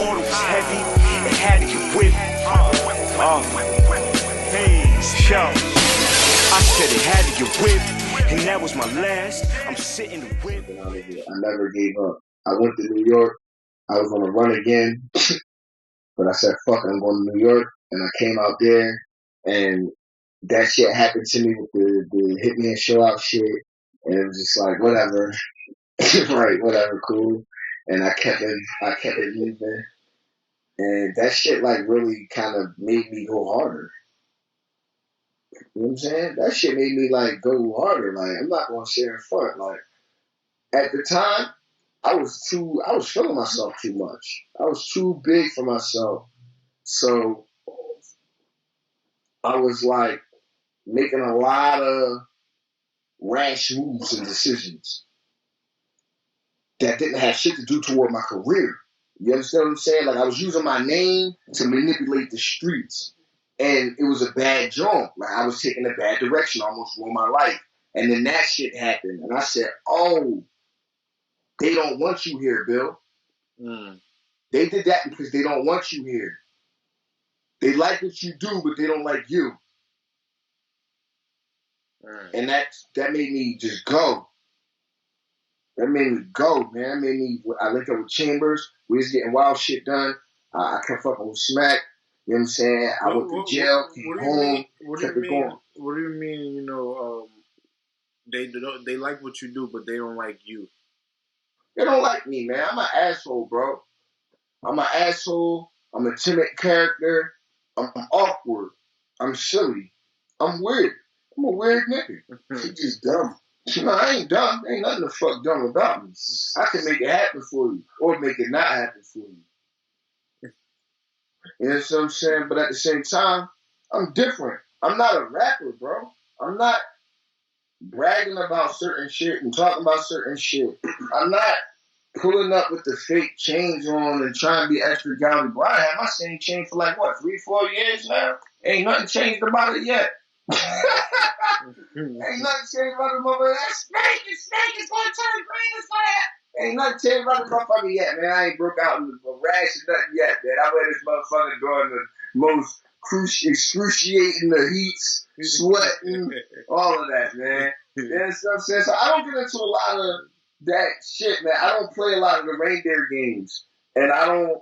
order was heavy, it had to get whipped. Hey, yo. I said it had to get whipped, and that was my last. I'm sitting the whip. I never gave up. I went to New York. I was on a run again, but I said, fuck it, I'm going to New York. And I came out there, and that shit happened to me with the Hitman show out shit. And it was just like, whatever. Right, whatever, cool. And I kept it moving. And that shit like really kind of made me go harder. You know what I'm saying? That shit made me like go harder. Like, I'm not gonna share in front. Like, at the time, I was feeling myself too much. I was too big for myself. So I was like making a lot of rash moves and decisions that didn't have shit to do toward my career. You understand what I'm saying? Like, I was using my name to manipulate the streets. And it was a bad joint. Like, I was taking a bad direction, almost ruined my life. And then that shit happened. And I said, oh, they don't want you here, Bill. They did that because they don't want you here. They like what you do, but they don't like you. And that made me just go. That made me go, man. I linked up with Chambers. We was getting wild shit done. I kept fucking with Smack. You know what I'm saying? I went to jail, came home, kept it going. What do you mean, you know, they like what you do, but they don't like you? They don't like me, man. I'm an asshole, bro. I'm an asshole. I'm a timid character. I'm awkward. I'm silly. I'm weird. I'm a weird nigga. You just dumb. No, I ain't dumb. Ain't nothing the fuck dumb about me. I can make it happen for you or make it not happen for you. You know what I'm saying? But at the same time, I'm different. I'm not a rapper, bro. I'm not bragging about certain shit and talking about certain shit. I'm not pulling up with the fake chains on and trying to be extra galley. Bro, I had my same chain for like, what, 3-4 years now? Ain't nothing changed about it yet. Ain't nothing changed about the motherfucker. That snake is going to turn green as fire. Ain't nothing changed about the motherfucker yet, man. I ain't broke out in a rash or nothing yet, man. I wear this motherfucker during the most excruciating the heats, sweating, all of that, man. You know what I'm saying? So I don't get into a lot of that shit, man. I don't play a lot of the reindeer games, and I don't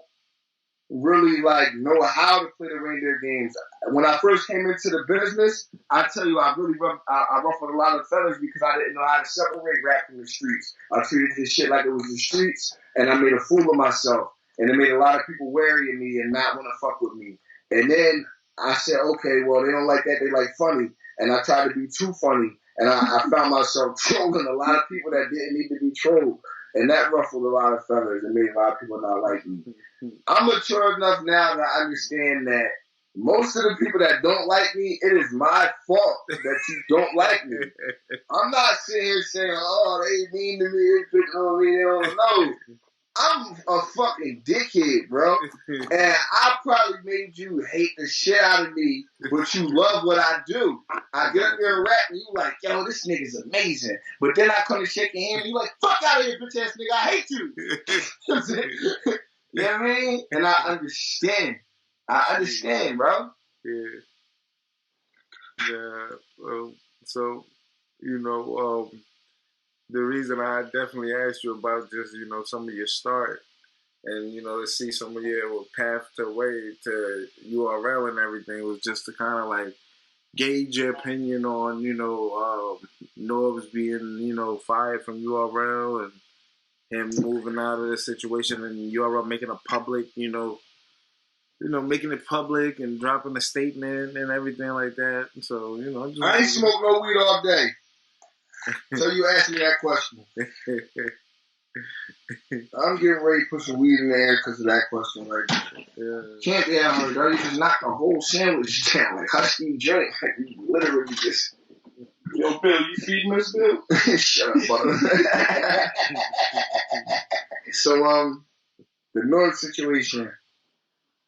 really like know how to play the reindeer games. When I first came into the business, I tell you, I ruffled a lot of feathers because I didn't know how to separate rap from the streets. I treated this shit like it was the streets, and I made a fool of myself, and it made a lot of people wary of me and not want to fuck with me. And then I said, okay, well, they don't like that. They like funny, and I tried to be too funny, and I found myself trolling a lot of people that didn't need to be trolled. And that ruffled a lot of feathers and made a lot of people not like me. I'm mature enough now to understand that most of the people that don't like me, it is my fault that you don't like me. I'm not sitting here saying, oh, they mean to me, they picking on me, they don't know. I'm a fucking dickhead, bro. And I probably made you hate the shit out of me, but you love what I do. I get up there and rap, and you like, yo, this nigga's amazing. But then I come to shake your hand, and you like, fuck out of here, bitch ass nigga, I hate you. You know what I mean? And I understand. Bro. Yeah. So, you know, the reason I definitely asked you about just, you know, some of your start and, you know, to see some of your path to way to URL and everything was just to kind of like gauge your opinion on, you know, Norbes being, you know, fired from URL and him moving out of the situation and URL making a public, making it public and dropping a statement and everything like that. So, you know, I ain't smoked no weed all day. So you asked me that question. I'm getting ready to put some weed in the air because of that question right now. Yeah. Can't be out here, though. You just knock a whole sandwich down like Husky joint. Like you literally just. Yo, Bill, you feeding us, Bill? Shut up, brother. So, the Norbes situation.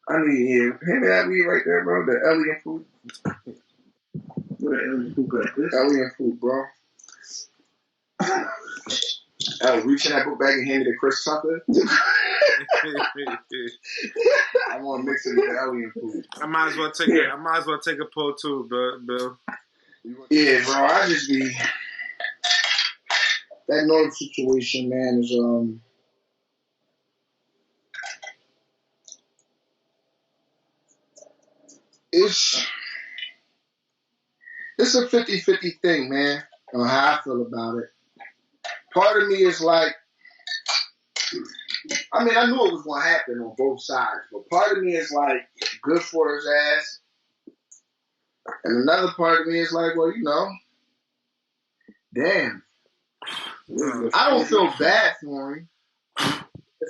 I need him. Hand me that weed right there, bro. The alien food. What the alien food got this? Alien food, bro. Reaching that book bag and handing it to Chris Tucker. I want to mix it with alien food. I might as well take a pull too, Bill. Yeah, bro. I just be that Norbes situation, man, is it's a 50-50 thing, man, on how I feel about it. Part of me is like, I mean, I knew it was going to happen on both sides, but part of me is like, good for his ass. And another part of me is like, well, damn. I don't feel bad for him.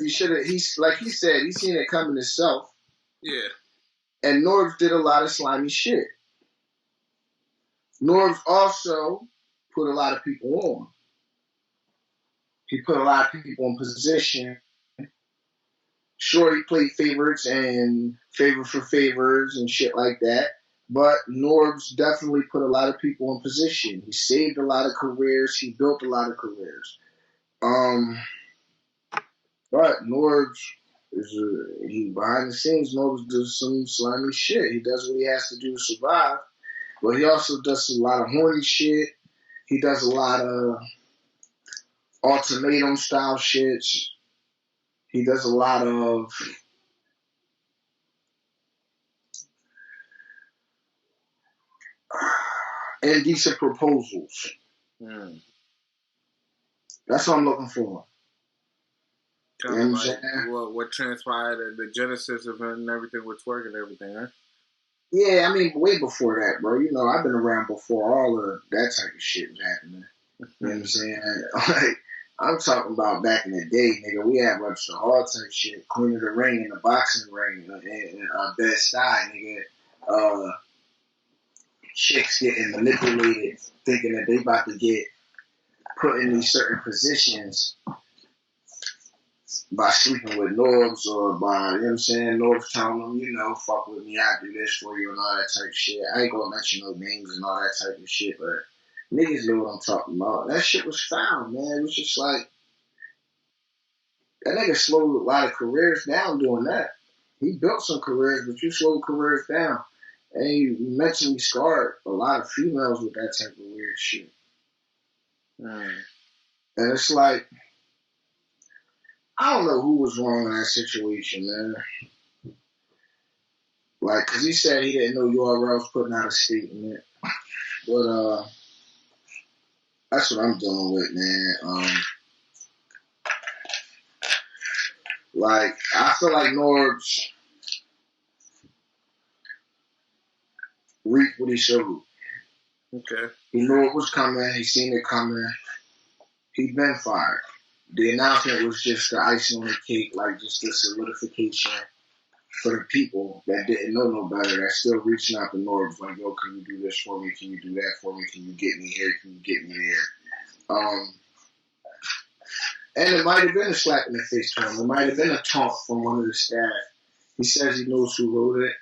He should have, like he said, he's seen it coming himself. Yeah. And Norbes did a lot of slimy shit. Norbes also put a lot of people on. He put a lot of people in position. Sure, he played favorites and favor for favors and shit like that. But Norbes definitely put a lot of people in position. He saved a lot of careers. He built a lot of careers. But Norbes he behind the scenes. Norbes does some slimy shit. He does what he has to do to survive. But he also does a lot of horny shit. He does a lot of ultimatum style shits. He does a lot of indecent proposals. That's what I'm looking for. Kind of like what transpired at the genesis of it and everything with twerk and everything, huh? Yeah, I mean, way before that, bro. I've been around before all of that type of shit was happening. You know what I'm saying? Like, I'm talking about back in the day, nigga. We had much the hard type shit, Queen of the Ring in the boxing ring, and Best Eye, nigga. Chicks getting manipulated, thinking that they about to get put in these certain positions by sleeping with Norbes or by, you know what I'm saying, Norbes telling them, fuck with me, I do this for you and all that type of shit. I ain't gonna mention no names and all that type of shit, but niggas know what I'm talking about. That shit was foul, man. It was just like, that nigga slowed a lot of careers down doing that. He built some careers, but you slowed careers down. And he mentally scarred a lot of females with that type of weird shit. And it's like, I don't know who was wrong in that situation, man. Like, because he said he didn't know URL was putting out a statement. But, that's what I'm dealing with, man. Like, I feel like Norbes reaped what he showed. Okay. He knew it was coming. He seen it coming. He'd been fired. The announcement was just the icing on the cake, like just the solidification for the people that didn't know no better, that's still reaching out to Norbes, like, yo, can you do this for me? Can you do that for me? Can you get me here? Can you get me there? And it might have been a slap in the face to him. It might have been a taunt from one of the staff. He says he knows who wrote it.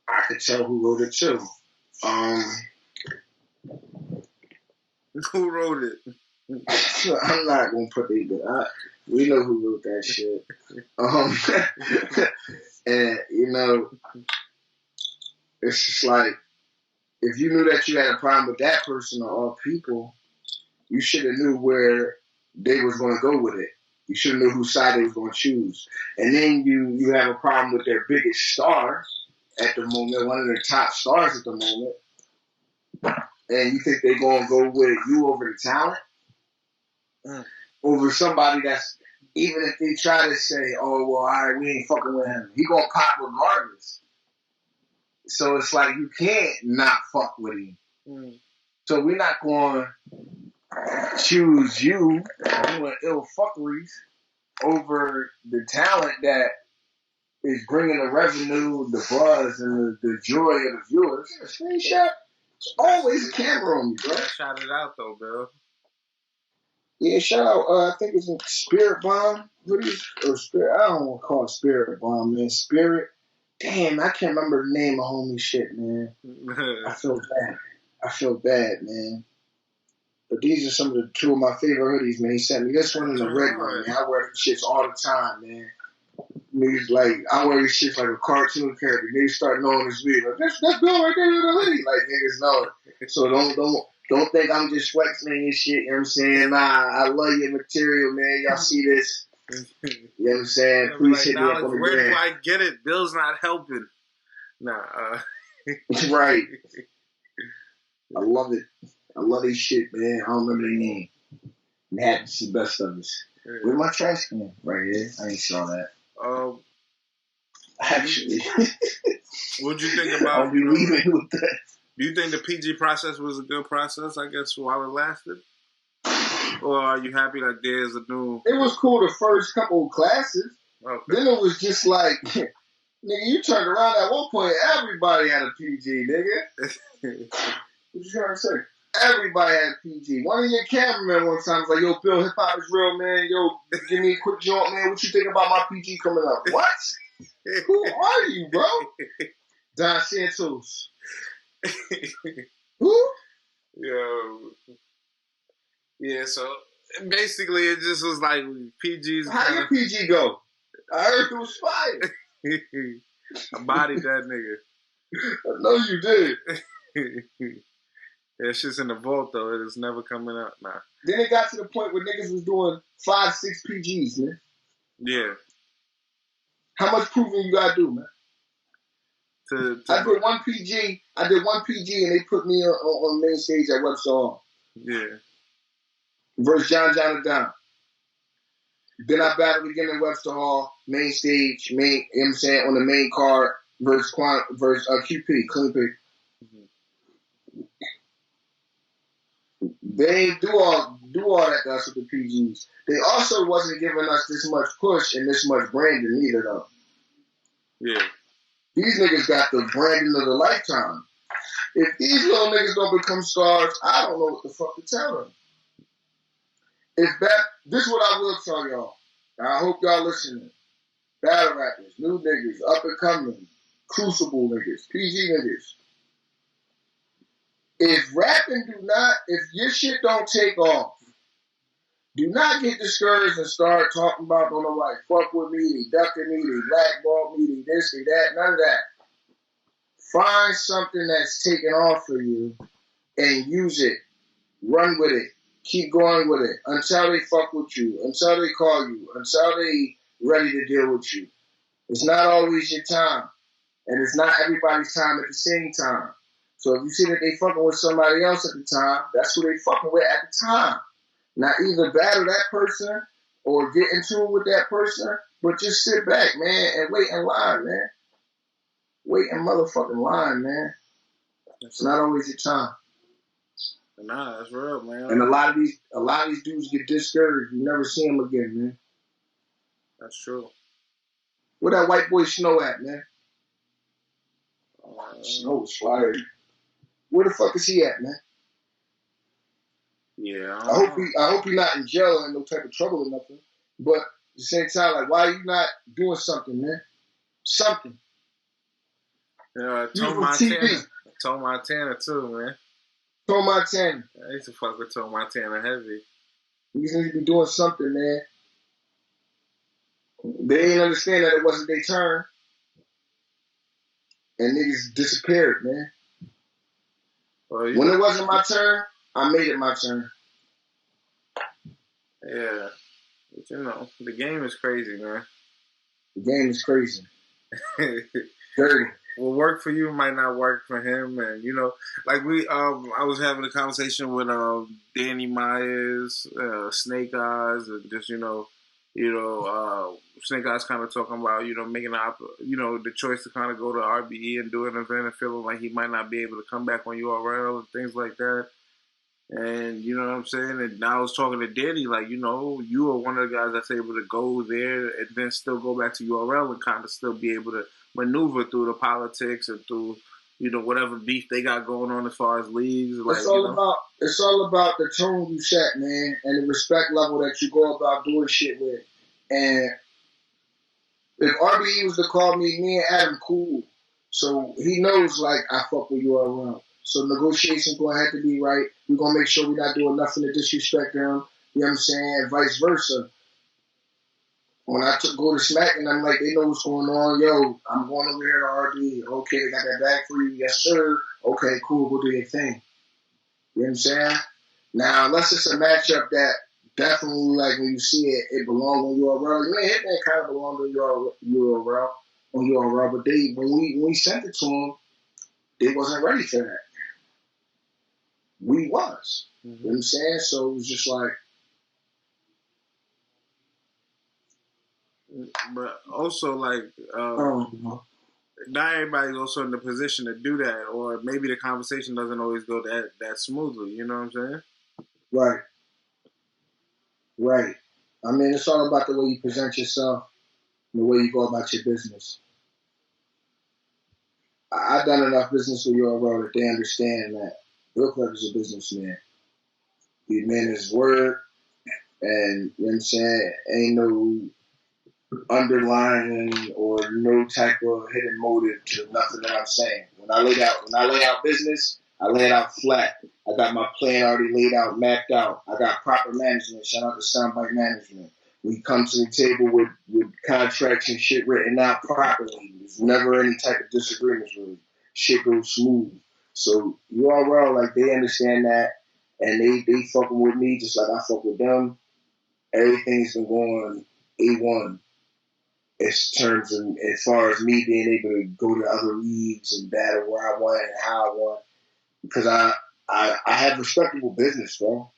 I could tell who wrote it too. Who wrote it? I'm not gonna put it. We know who wrote that shit. And it's just like, if you knew that you had a problem with that person or all people, you should have knew where they was gonna go with it. You should have knew whose side they was gonna choose. And then you have a problem with their biggest star at the moment, one of their top stars at the moment, and you think they're gonna go with you over the talent? Over somebody that's, even if they try to say, oh, well, all right, we ain't fucking with him, he gonna pop regardless. So it's like, you can't not fuck with him. So we're not going to choose you doing ill fuckeries over the talent that is bringing the revenue, the buzz, and the joy of the viewers. A screenshot? There's always a camera on me, bro. Shout it out, though, Bill. Yeah, shout out, I think it's Spirit Bomb. Or Spirit, I don't want to call it Spirit Bomb, man. Spirit. Damn, I can't remember the name of homie shit, man. I feel bad, man. But these are some of the two of my favorite hoodies, man. He sent me this one and the red one, man. I wear them shits all the time, man. Niggas like, I wear these shits like a cartoon character. Niggas start knowing this video. Like, that's Bill right there in the hoodie. Like, niggas know it. So don't think I'm just flexing and shit. You know what I'm saying? Nah, I love your material, man. Y'all see this? You know what I'm saying? Please hit me up on the where gram. do I get it? Bill's not helping. Nah. Right. I love it. I love this shit, man. I don't remember their name. Madness is the best of us. Where's my trash can? Right here. I ain't saw that. Actually. What'd you think about, I'll be leaving with that. Do you think the PG process was a good process, I guess, while it lasted? Or are you happy that there's a new... It was cool the first couple of classes. Okay. Then it was just like, nigga, you turned around at one point, everybody had a PG, nigga. What you trying to say? Everybody had a PG. One of your cameramen one time was like, yo, Bill, hip hop is real, man. Yo, give me a quick joint, man. What you think about my PG coming up? What? Who are you, bro? Don Santos. Who? Yo. Yeah, so basically it just was like PG's. How your PG go? I heard it was fire. I bodied that nigga. I know you did. Yeah, shit's in the vault though. It is never coming out. Nah. Then it got to the point where niggas was doing 5, 6 PGs, man. Yeah. How much proving you gotta do, man? I did one PG. And they put me on main stage at Webster Hall. Yeah. Versus John and Don. Then I battled again in Webster Hall, main stage, you know what I'm saying, on the main card versus QP, Clean P. They ain't do all that to us with the PGs. They also wasn't giving us this much push and this much branding either, though. Yeah. These niggas got the branding of the lifetime. If these little niggas don't become stars, I don't know what the fuck to tell them. This is what I will tell y'all. And I hope y'all listening. Battle rappers, new niggas, up and coming, crucible niggas, PG niggas. If your shit don't take off, do not get discouraged and start talking about, don't know, like, fuck with me, they ducking me, they blackball me, they this, they that, none of that. Find something that's taking off for you and use it. Run with it. Keep going with it until they fuck with you, until they call you, until they ready to deal with you. It's not always your time, and it's not everybody's time at the same time. So if you see that they fucking with somebody else at the time, that's who they fucking with at the time. Not either battle that person or get into it with that person, but just sit back, man, and wait in line, man. Wait in motherfucking line, man. It's not always your time. Nah, that's real, man. And a lot of these dudes get discouraged. You never see them again, man. That's true. Where that white boy Snow at, man? Snow was fired. Where the fuck is he at, man? Yeah, I hope he's not in jail or in no type of trouble or nothing. But at the same time, like, why are you not doing something, man? Something. Yeah, Tone Montana too, man. Tone Montana. I used to fuck with Tone Montana heavy. You need to be doing something, man. They didn't understand that it wasn't their turn. And niggas disappeared, man. When it wasn't my turn, I made it my turn. Yeah. But you know, the game is crazy, man. The game is crazy. Dirty. What worked for you might not work for him, and you know, like I was having a conversation with Danny Myers, Snake Eyes, and just Snake Eyes kind of talking about making the choice to kind of go to RBE and do an event and feeling like he might not be able to come back on URL and things like that. And you know what I'm saying? And I was talking to Danny, like, you were one of the guys that's able to go there and then still go back to URL and kind of still be able to maneuver through the politics and through, whatever beef they got going on as far as leagues. Like, it's all about the tone you set, man, and the respect level that you go about doing shit with. And if RBE was to call me and Adam cool, so he knows, like, I fuck with URL. So negotiations gonna have to be right. We're going to make sure we're not doing nothing to disrespect them. You know what I'm saying? And vice versa. When I go to Smack and I'm like, they know what's going on. Yo, I'm going over here to RD. Okay, they got that bag for you. Yes, sir. Okay, cool. Go do your thing. You know what I'm saying? Now, unless it's a matchup that definitely, like, when you see it, it belongs on URL. Man, Hitman kind of belonged on URL, but when we sent it to them, they wasn't ready for that. We was. You know what I'm saying? So it was just like. But also, like, not everybody's also in the position to do that, or maybe the conversation doesn't always go that smoothly. You know what I'm saying? Right. Right. I mean, it's all about the way you present yourself and the way you go about your business. I've done enough business with URL that they understand that Real Clever is a businessman. He man his word, and you know what I'm saying, ain't no underlying or no type of hidden motive to nothing that I'm saying. When I lay out business, I lay it out flat. I got my plan already laid out, mapped out. I got proper management. Shout out to Soundbite Management. We come to the table with contracts and shit written out properly. There's never any type of disagreements really. Shit goes smooth. So URL, like, they understand that, and they fucking with me just like I fuck with them. Everything's been going A1 as far as me being able to go to other leagues and battle where I want and how I want. Because I have respectable business, bro.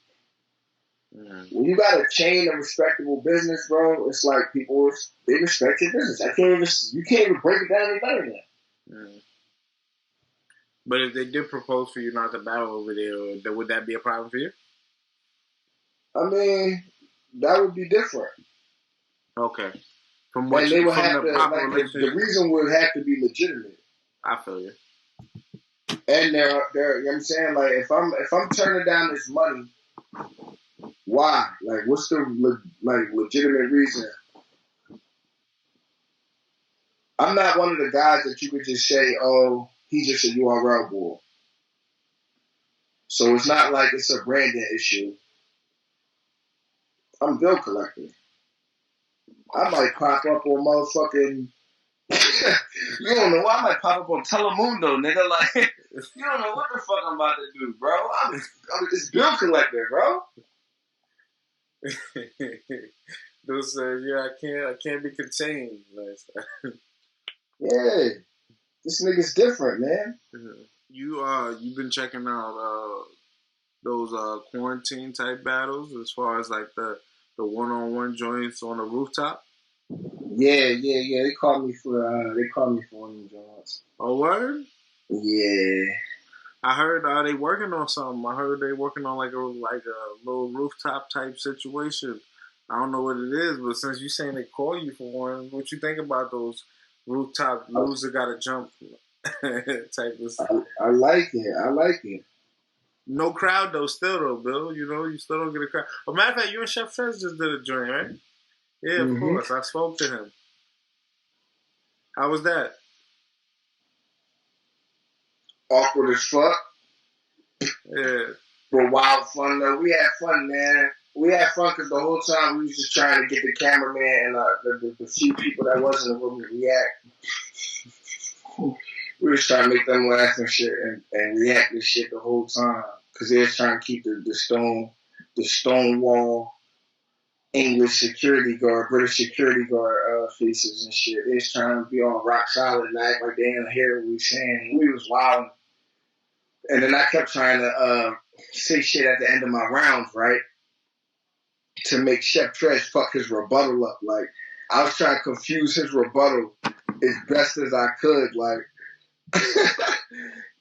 When you got a chain of respectable business, bro, it's like people, they respect your business. You can't even break it down any better than that. But if they did propose for you not to battle over there, would that be a problem for you? I mean, that would be different. Okay. And they would have to, like, the reason would have to be legitimate. I feel you. And they're, you know what I'm saying? Like, if I'm turning down this money, why? Like, what's the legitimate reason? I'm not one of the guys that you could just say, oh, he's just a URL boy. So it's not like it's a branding issue. I'm a bill collector. I might pop up on motherfucking. You don't know. I might pop up on Telemundo, nigga. Like, you don't know what the fuck I'm about to do, bro. I'm this bill collector, bro. Those yeah, I can't be contained. Yeah, this nigga's different, man. You've been checking out those quarantine type battles as far as like the 1-on-1 joints on the rooftop. Yeah. They called me for one of them joints. Oh, word? Yeah. I heard they working on something. I heard they working on like a little rooftop type situation. I don't know what it is, but since you saying they call you for one, what you think about those rooftop loser gotta jump type of stuff? I like it. No crowd though, still though, Bill. You know, you still don't get a crowd. But matter of fact, you and Chef Trez just did a joint, right? Yeah, of course. I spoke to him. How was that? Awkward as fuck. Yeah. But wild fun though. We had fun, man. We had fun because the whole time we was just trying to get the cameraman and the few people that was in the room to react. We was trying to make them laugh and shit and react to shit the whole time because they was trying to keep the Stonewall English security guard, British security guard faces and shit. They was trying to be on rock solid and act like they didn't hear what we was saying. And we was wilding. And then I kept trying to say shit at the end of my rounds, right? To make Chef Trez fuck his rebuttal up. Like, I was trying to confuse his rebuttal as best as I could. Like,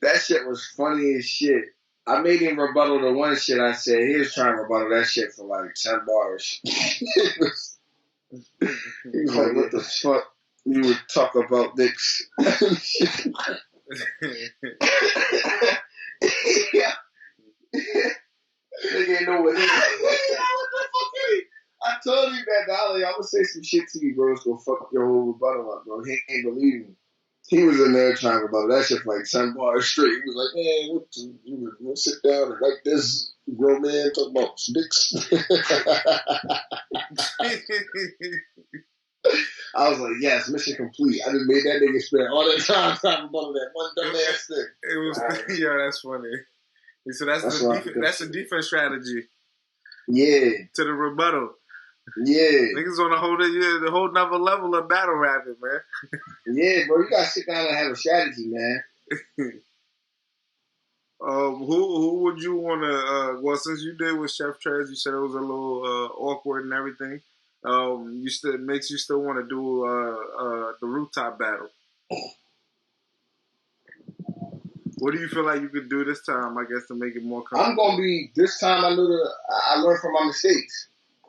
that shit was funny as shit. I made him rebuttal the one shit I said. He was trying to rebuttal that shit for like 10 bars. He was like, what the fuck? You would talk about dicks. Yeah. Nigga ain't know what he was. What the fuck? I told you that, Dolly. I'm gonna say some shit to you, bro. It's gonna fuck your whole rebuttal up, bro. He ain't believe me. He was in there trying to about that shit for like 10 bars straight. He was like, man, we'll sit down and write this grown man talk about dicks. I was like, yes, mission complete. I just made that nigga spend all that time talking about that one dumb ass thing. It was, yeah, that's funny. So that's the defense strategy. Yeah. To the rebuttal. Yeah. Niggas on the whole nother level of battle rapping, man. Yeah, bro, you gotta sit down and have a strategy, man. Who would you want to? Well, since you did with Chef Trez, you said it was a little awkward and everything. It makes you still want to do the rooftop battle. What do you feel like you could do this time? I guess to make it more comfortable. I'm gonna be this time. I learned from my mistakes.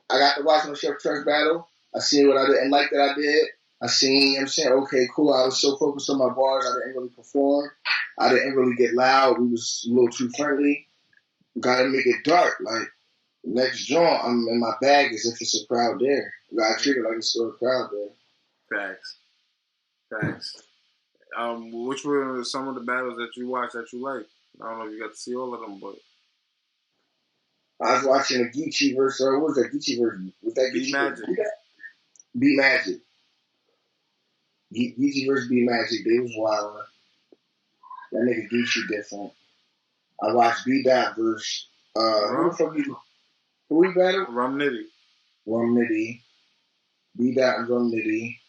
I got to watch my Chef Trez battle. I seen what I didn't like that I did. I seen, you know what I'm saying, okay, cool. I was so focused on my bars, I didn't really perform. I didn't really get loud. We was a little too friendly. Gotta make it dark. Like, next joint, I'm in my bag as if it's a crowd there. You gotta treat it like it's still a crowd there. Facts. Which were some of the battles that you watched that you liked? I don't know if you got to see all of them, but I was watching the Geechee versus, what was that Geechee version? Was that Geechee Magic? B Magic. Geechee versus B Magic. They was wild. That nigga Geechee different. I watched B Dot versus who the fuck you? Who we battled? Rum Nitty. B Dot and Rum Nitty.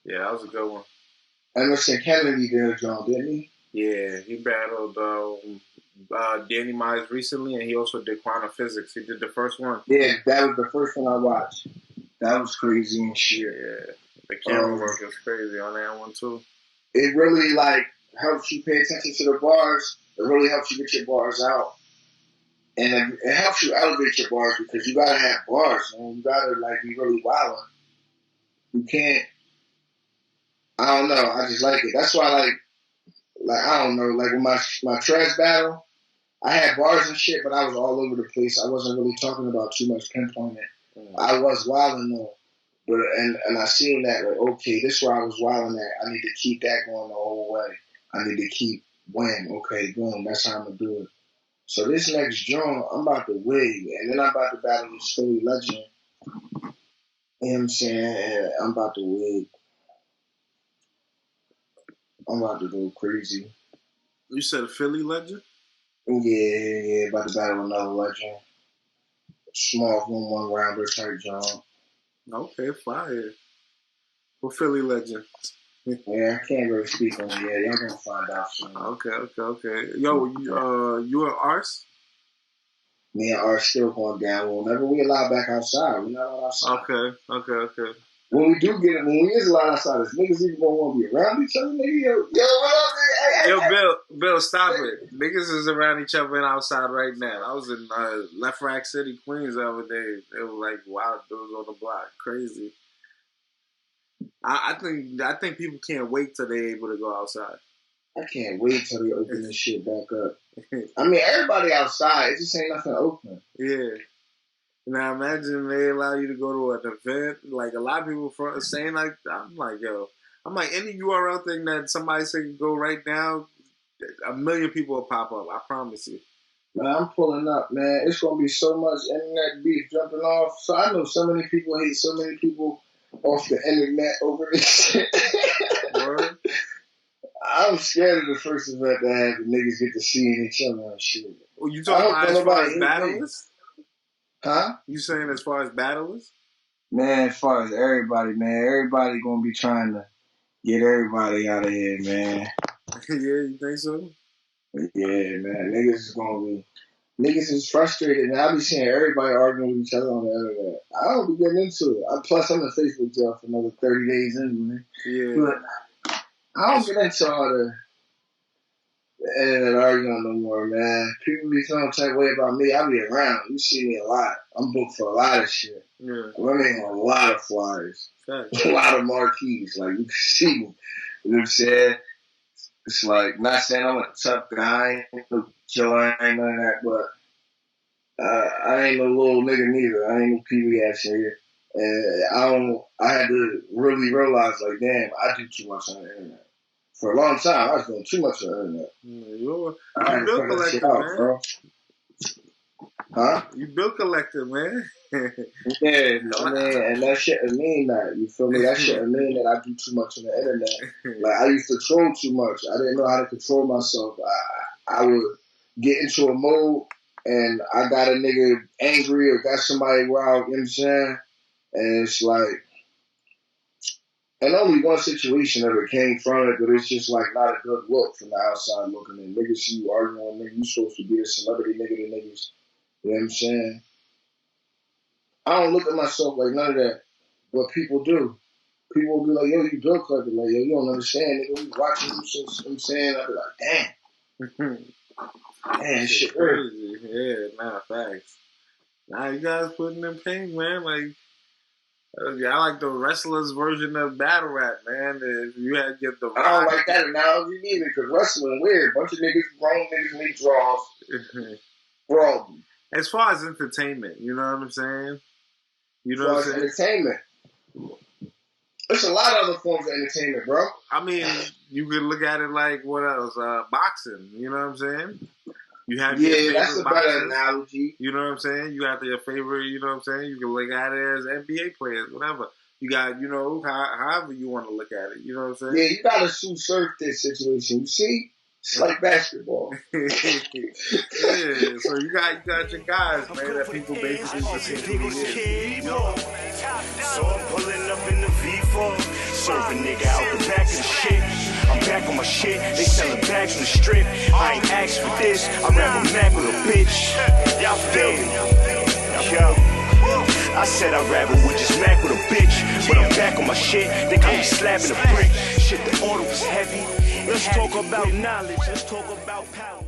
Yeah, that was a good one. Emerson Kennedy did a joint, didn't he? Yeah, he battled Danny Mize recently, and he also did Quantum Physics. He did the first one. Yeah, that was the first one I watched. That was crazy and shit. Yeah, the camera work is crazy on that one too. It really helps you pay attention to the bars. It really helps you get your bars out, and it helps you elevate your bars because you gotta have bars, man. You gotta be really wildin'. You can't. I don't know. I just like it. That's why I don't know. Like with my trash battle, I had bars and shit, but I was all over the place. I wasn't really talking about too much pinpointing. I was wilding though, but and I seen that okay, this is where I was wilding at. I need to keep that going the whole way. I need to keep winning. Okay, boom. That's how I'm gonna do it. So this next joint, I'm about to wig, and then I'm about to battle this Philly legend. You know what I'm saying? And I'm about to wig. I'm about to go crazy. You said a Philly legend? Yeah, about to battle another legend. Small room, one rounder type job. Okay, fire. What Philly legend? Yeah, I can't really speak on it yet. Y'all gonna find out soon. Okay. Yo, you and Ars? Me and Ars still going down. Whenever we allowed back outside, we not allowed outside. Okay. When we do get it, when we is allowed outside, is niggas even gonna want to be around each other? Nigga, yo, what up, nigga? Yo, Bill, stop it. Niggas is around each other and outside right now. I was in Left Rack City, Queens the other day. It was like wild dudes on the block. Crazy. I think people can't wait till they're able to go outside. I can't wait till they open this shit back up. I mean, everybody outside. It just ain't nothing open. Yeah. Now imagine they allow you to go to an event. Like a lot of people saying like, I'm like any URL thing that somebody say go right now, 1 million people will pop up. I promise you. Man, I'm pulling up, man. It's gonna be so much internet beef jumping off. So I know so many people hate so many people off the internet over this shit. Word? I'm scared of the first event that have the niggas get to seeing each other and shit. Well, you talking about as far as battlers? Huh? You saying as far as battlers? Man, as far as everybody, man, everybody gonna be trying to get everybody out of here, man. Yeah, you think so? Yeah, man. Niggas is frustrated, and I be seeing everybody arguing with each other on the internet. I don't be getting into it. Plus, I'm in Facebook jail for another 30 days anyway. Yeah. But I don't get into all the internet arguing no more, man. People be feeling the same way about me. I be around. You see me a lot. I'm booked for a lot of shit. Yeah. I'm running on a lot of flyers. Thanks. A lot of marquees. Like, you can see me. You know what I'm saying? It's like, not saying I'm a tough guy. I ain't no killer. I ain't none of that. But I ain't no little nigga neither. I ain't no PB ass nigga. And I had to really realize, like, damn, I do too much on the internet. For a long time, I was doing too much on the internet. You I had to bill cut that shit collector, out, man. bro. Huh? You bill collector, man. Yeah, I mean, and that shouldn't mean that. You feel me? That shouldn't mean that I do too much on the internet. Like, I used to troll too much. I didn't know how to control myself. I would get into a mode, and I got a nigga angry or got somebody riled, you know what I'm saying? And it's like, and only one situation ever came from it, but it's just like not a good look from the outside looking in. Niggas see you arguing with niggas, you supposed to be a celebrity nigga to niggas. You know what I'm saying? I don't look at myself like none of that. What people do. People will be like, yo, you bill collector. Like, yo, you don't understand, nigga. We watching you since, you know what I'm saying? I'll be like, damn. Man, shit crazy. Yeah, nah, facts. Nah, you guys putting in pain, man. Like, I like the wrestlers version of battle rap, man. If you had to get the I don't like that analogy either, because wrestling weird. Bunch of niggas, grown niggas need draws. Bro. As far as entertainment, you know what I'm saying? You know what I'm saying? Entertainment. There's a lot of other forms of entertainment, bro. I mean, you could look at it like, what else? Boxing, you know what I'm saying? You have your favorite that's a boxers, better analogy. You know what I'm saying? You got your favorite, you know what I'm saying? You can look at it as NBA players, whatever. You got, you know, however you want to look at it. You know what I'm saying? Yeah, you got to surf this situation. You see? It's like basketball. Yeah, so you got your guys, man, that people basically just see who he is. So I'm pulling up in the V4, serving nigga out the back of the shit. I'm back on my shit, they selling bags on the strip. I ain't asked for this, I rap a Mac with a bitch. Y'all feel me? Yo. I said I'd rather with just Mac with a bitch. But I'm back on my shit, they call me slapping a brick. Shit, the order was heavy. Let's talk about knowledge, let's talk about power.